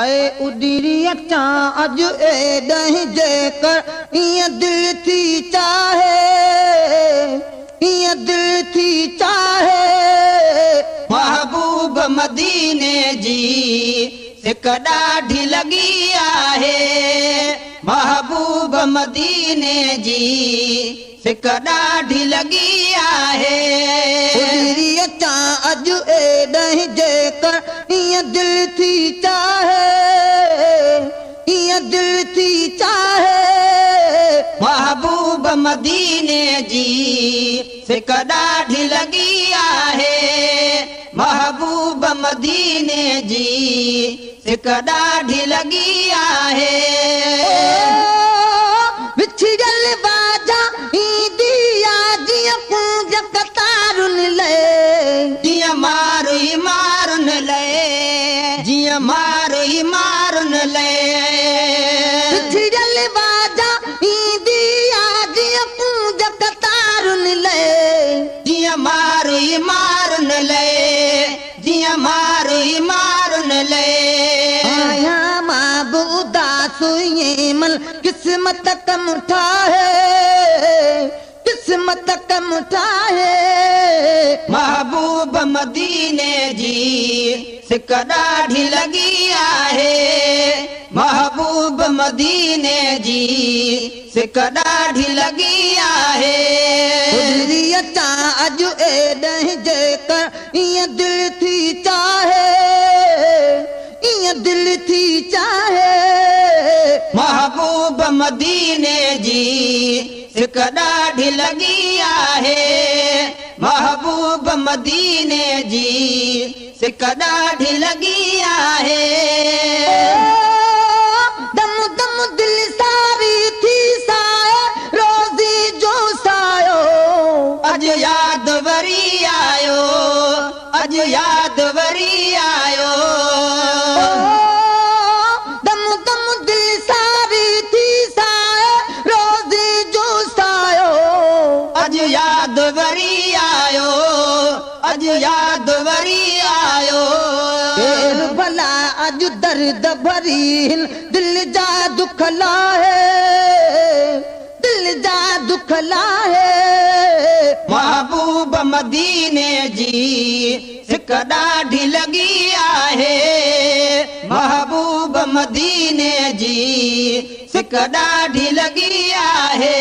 हाय उॾरी अचां अॼु एॾहीं जेकर ईअं दिलि थी चाहे, ईअं दिलि थी चाहे। महबूब मदीने जी सिक ॾाढी लॻी आहे, महबूब मदीने जी सिक ॾाढी लॻी आहे। उॾरी अचां अॼु एॾहीं जेकर ईअं दिलि थी चाहे, ईअं दिलि थी चाहे। महबूब मदीने जी सिक ॾाढी लॻी आहे, महबूब मदीने जी सिक ॾाढी लॻी आहे। विछड़ल बाजा ईंदी आ जीअं पूंज कतारुनि लाइ, जीअं मारुई मारुनि लाइ, जीअं मारुई मारुनि लाइ। विछड़ल बाजा ईंदी आ जीअं पूंज कतारुनि लाइ, जीअं मारुई मारुनि लाइ, जीअं मारुई मारुनि लाइ। आहियां मां बि उदास ईअं मन किस्मत कम ठाहे, किस्मत कम ठाहे। महबूब मदीने जी सिक ॾाढी लॻी आहे, महबूब मदीने जी सिक ॾाढी लॻी आहे। उॾरी अचां अॼु एॾहीं जेकर ईअं दिलि थी चाहे, ईअं दिलि थी चाहे। महबूब मदीने जी सिक ॾाढी लॻी आहे, महबूब मदीने जी सिक ॾाढी लॻी आहे। दम दम दिल सारी थी साए रोज़ी जो सायो, अॼु यादि वरी आयो, अॼु यादि वरी आयो। दम दम दिल सारी थी साए रोज़ी जो सायो, अॼु यादि वरी आयो, अॼु यादि वरी आयो। केर भला अॼु दर्द भरी हिन दिल जा दुख लाहे, दिल जा दुख लाहे। महबूब मदीने जी सिक ॾाढी लॻी आहे, महबूब मदीने जी सिक ॾाढी लॻी आहे।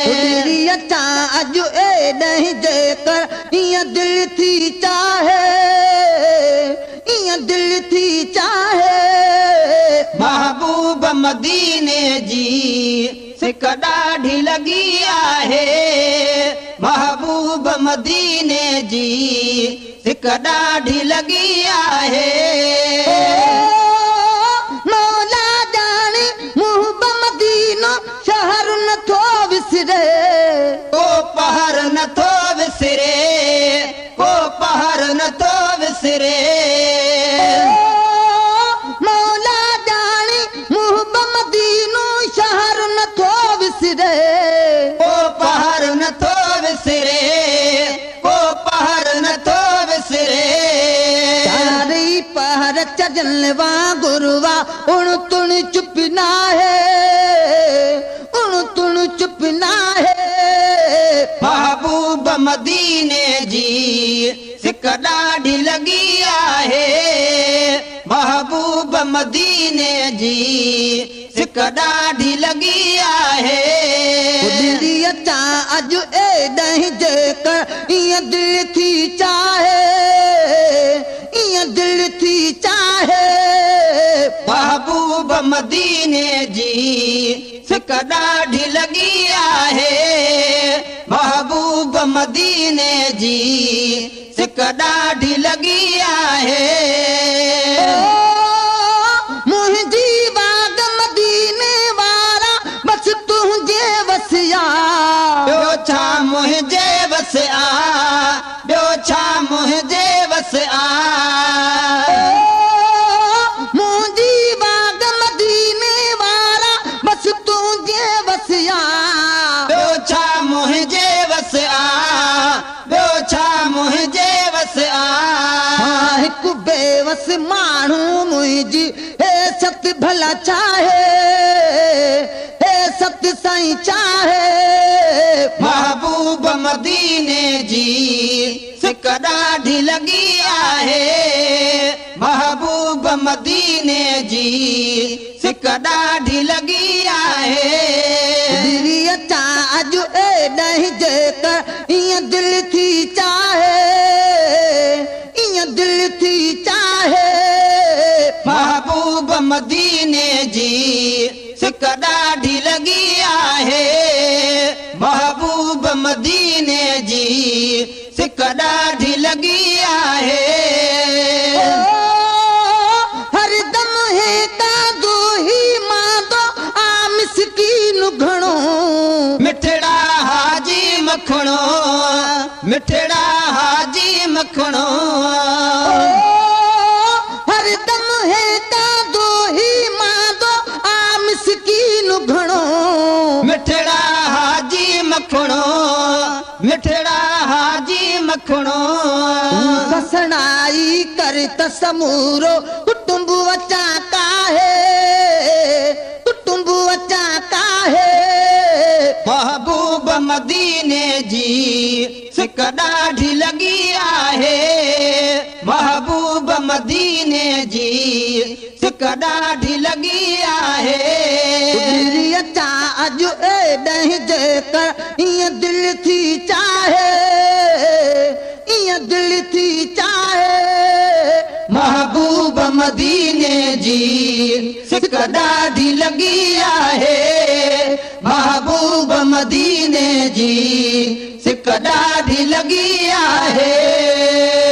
उॾरी अचां अॼु एॾहीं जेकर ईअं दिलि थी चाहे, ईअं दिलि थी चाहे। महबूब मदीने जी सिक ॾाढी लॻी आहे, महबूब मदीने जी सिक ॾाढी लॻी आहे। मौला ॼाणे मुहब मदीनो शहर नथो विसरे, को पहर नथो विसरे, को पहर नथो विसरे। मौला ॼाणे मुहब मदीनो शहर नथो विसरे, को पहर नथो विसरे, को पहर नथो विसरे। चारई पहर चढ़न वांगुरु उण तुण चुप नाहे, उण तुण चुप नाहे। महबूब मदीने जी सिक ॾाढी लॻी आहे, महबूब मदीने जी सिक ॾाढी लॻी आहे। उॾरी अचां अॼु एॾहीं जेकर ईअं दिलि थी चाहे, ईअं दिलि थी चाहे। महबूब मदीने जी सिक ॾाढी लॻी आहे, महबूब मदीने जी सिक ॾाढी लॻी आहे। मुंहिंजी बाग मदीने वारा बसि तुंहिंजे वसिया, ॿियो छा मुंहिंजे वस आ, ॿियो छा मुंहिंजे वस आ। मुंहिंजी बाग मदीने वारा बसि तुंहिंजे वसिया, ॿियो छा मुंहिंजे वस आ, ॿियो छा मुंहिंजे वस आ। चेवस माण्हू मुंहिंजी हे सत भला चाहे हे सत साईं चाहे महबूब मदीने जी सिक ॾाढी लॻी आहे महबूब मदीने जी सिक ॾाढी लॻी आहे अचा अॼु एॾाहीं जेकर ईअं दिलि थी चाहे ईअं दिलि थी चाहे महबूब मदीने जी सिक ॾाढी लॻी आहे महबूब मदीने जी सिक ॾाढी लॻी आहे हरदम हे कादो ही मादो आ मिसकीन घणो मिठड़ा हाजी मखणो मिठड़ा हाजी मखणो हरदम हे कादो ही मादो आ मिसकीन घणो मिठड़ा हाजी मखणो मिठड़ा हाजी मखणो कसणाई कर त समूरो कुटुंब अचा काहे कुटुंब अचा काहे महबूब मदीने जी सिक ॾाढी लॻी आहे महबूब मदीने जी सिक ॾाढी लॻी आहे अचा अॼु एॾाहीं जेकर ईअं दिलि थी चाहे ईअं दिलि थी चाहे महबूब मदीने जी सिक ॾाढी लॻी आहे महबूब मदीने जी सिक ॾाढी लॻी आहे